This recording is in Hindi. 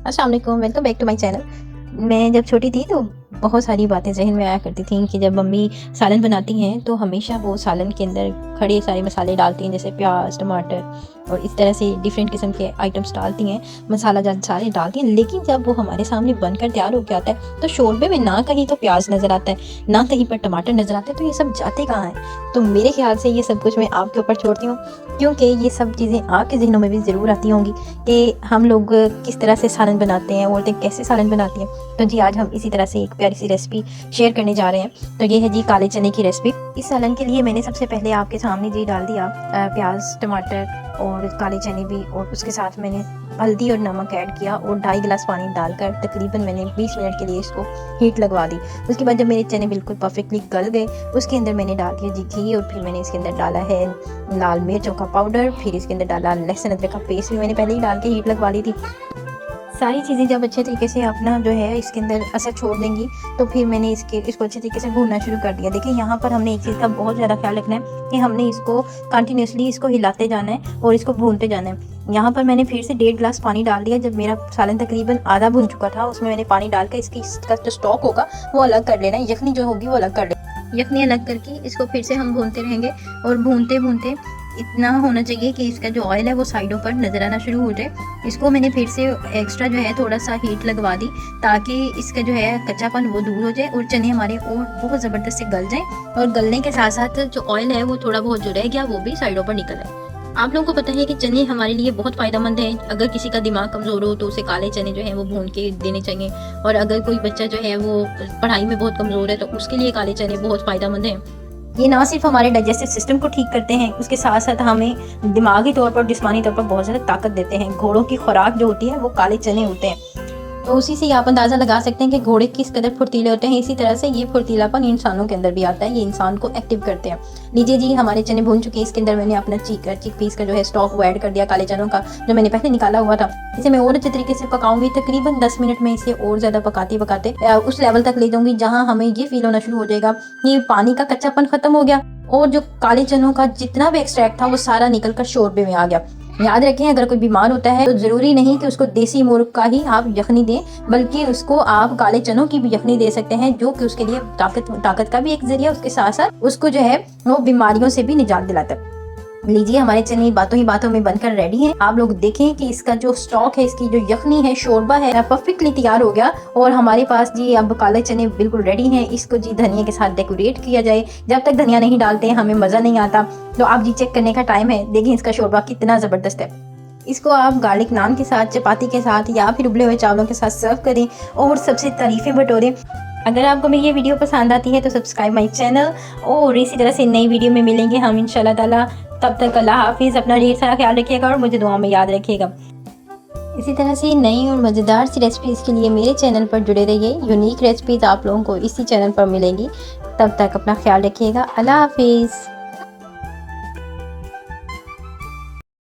अस्सलाम वालेकुम, welcome back to my channel. मैं जब छोटी थी तो बहुत सारी बातें ज़हन में आया करती थी कि जब मम्मी सालन बनाती हैं तो हमेशा वो सालन के अंदर खड़े सारे मसाले डालती हैं, जैसे प्याज, टमाटर और इस तरह से डिफरेंट किस्म के आइटम्स डालती हैं, मसाला जात सारे डालती हैं। लेकिन जब वो हमारे सामने बनकर तैयार होकर आता है तो शोरबे में ना कहीं तो प्याज नज़र आता है, ना कहीं पर टमाटर नज़र आते हैं। तो ये सब जाते कहाँ हैं? तो मेरे ख्याल से ये सब कुछ मैं आपके ऊपर छोड़ती हूँ, क्योंकि ये सब चीज़ें आपके ज़हनों में भी ज़रूर आती होंगी कि हम लोग किस तरह से सालन बनाते हैं, औरतें कैसे सालन बनाती हैं। तो जी आज हम इसी तरह से एक प्यारी सी रेसिपी शेयर करने जा रहे हैं। तो ये है जी काले चने की रेसिपी। इस सालन के लिए मैंने सबसे पहले आपके सामने जी डाल दिया प्याज, टमाटर और काले चने भी, और उसके साथ मैंने हल्दी और नमक ऐड किया और 2.5 गिलास पानी डालकर तकरीबन मैंने 20 मिनट के लिए इसको हीट लगवा दी। उसके बाद जब मेरे चने बिल्कुल परफेक्टली गल गए, उसके अंदर मैंने डाल दिया जी घी, और फिर मैंने इसके अंदर डाला है लाल मिर्चों का पाउडर, फिर इसके अंदर डाला लहसुन अदरक का पेस्ट भी मैंने पहले ही डाल के हीट लगवा ली थी। सारी चीज़ें जब अच्छे तरीके से अपना जो है इसके अंदर असर छोड़ देंगी तो फिर मैंने इसको अच्छे तरीके से भूनना शुरू कर दिया। देखिए यहाँ पर हमने एक चीज़ का बहुत ज़्यादा ख्याल रखना है कि हमने इसको कंटिन्यूसली इसको हिलाते जाना है और इसको भूनते जाना है। यहाँ पर मैंने फिर से 1.5 गिलास पानी डाल दिया। जब मेरा सालन तकरीबन आधा भून चुका था, उसमें मैंने पानी डाल कर इसका जो स्टॉक होगा वो अलग कर लेना है, यखनी जो होगी वो अलग कर लेना। यखनी अलग करके इसको फिर से हम भूनते रहेंगे और भूनते भूनते इतना होना चाहिए कि इसका जो ऑयल है वो साइडों पर नज़र आना शुरू हो जाए। इसको मैंने फिर से एक्स्ट्रा जो है थोड़ा सा हीट लगवा दी ताकि इसका जो है कच्चापन वो दूर हो जाए और चने हमारे और बहुत ज़बरदस्त से गल जाएं, और गलने के साथ साथ जो ऑयल है वो थोड़ा बहुत जो रह गया वो भी साइडों पर निकल आए। आप लोगों को पता है कि चने हमारे लिए बहुत फ़ायदेमंद हैं। अगर किसी का दिमाग कमज़ोर हो तो उसे काले चने जो हैं वो भून के देने चाहिए, और अगर कोई बच्चा जो है वो पढ़ाई में बहुत कमज़ोर है तो उसके लिए काले चने बहुत फ़ायदेमंद हैं। ये ना सिर्फ हमारे डाइजेस्टिव सिस्टम को ठीक करते हैं, उसके साथ साथ हमें दिमागी तौर पर, जिस्मानी तौर पर बहुत ज़्यादा ताकत देते हैं। घोड़ों की खुराक जो होती है वो काले चने होते हैं। तो उसी से आप अंदाज़ा लगा सकते हैं कि घोड़े किस कदर फुर्तीले होते हैं। इसी तरह से ये फुर्तीलापन इंसानों के अंदर भी आता है, ये इंसान को एक्टिव करते हैं। लीजिए जी हमारे चने भून चुके हैं। इसके अंदर मैंने अपना चिक पीस का जो है स्टॉक वो ऐड कर दिया काले चनों का, जो मैंने पहले निकाला हुआ था। इसे मैं और अच्छे तरीके से पकाऊंगी, तकरीबन 10 मिनट में इसे और ज़्यादा पकाते पकाते उस लेवल तक ले जाऊंगी जहाँ हमें ये फील होना शुरू हो जाएगा ये पानी का कच्चापन खत्म हो गया और जो काले चनों का जितना भी एक्सट्रैक्ट था वो सारा निकल कर शोरबे में आ गया। याद रखें, अगर कोई बीमार होता है तो ज़रूरी नहीं कि उसको देसी मुर्ग का ही आप यखनी दें, बल्कि उसको आप काले चनों की भी यखनी दे सकते हैं, जो कि उसके लिए ताकत का भी एक जरिया, उसके साथ साथ उसको जो है वो बीमारियों से भी निजात दिलाता है। लीजिए हमारे चने बातों ही बातों में बनकर रेडी हैं। आप लोग देखें कि इसका जो स्टॉक है, इसकी जो यखनी है, शोरबा है, परफेक्टली तैयार हो गया और हमारे पास जी अब काले चने बिल्कुल रेडी हैं। इसको जी धनिया के साथ डेकोरेट किया जाए। जब तक धनिया नहीं डालते हैं हमें मज़ा नहीं आता। तो आप जी चेक करने का टाइम है, देखें इसका शोरबा कितना ज़बरदस्त है। इसको आप गार्लिक नान के साथ, चपाती के साथ या फिर उबले हुए चावलों के साथ सर्व करें और सबसे तारीफ़ें बटोरें। अगर आपको मेरी ये वीडियो पसंद आती है तो सब्सक्राइब माई चैनल, और इसी तरह से नई वीडियो में मिलेंगे हम इंशाल्लाह ताला। तब तक अल्लाह हाफिज़, अपना ढेर सारा ख्याल रखिएगा और मुझे दुआ में याद रखिएगा। इसी तरह से नई और मज़ेदार सी रेसिपीज़ के लिए मेरे चैनल पर जुड़े रहिए। यूनिक रेसिपीज़ आप लोगों को इसी चैनल पर मिलेंगी। तब तक अपना ख्याल रखिएगा। अल्लाह हाफिज़।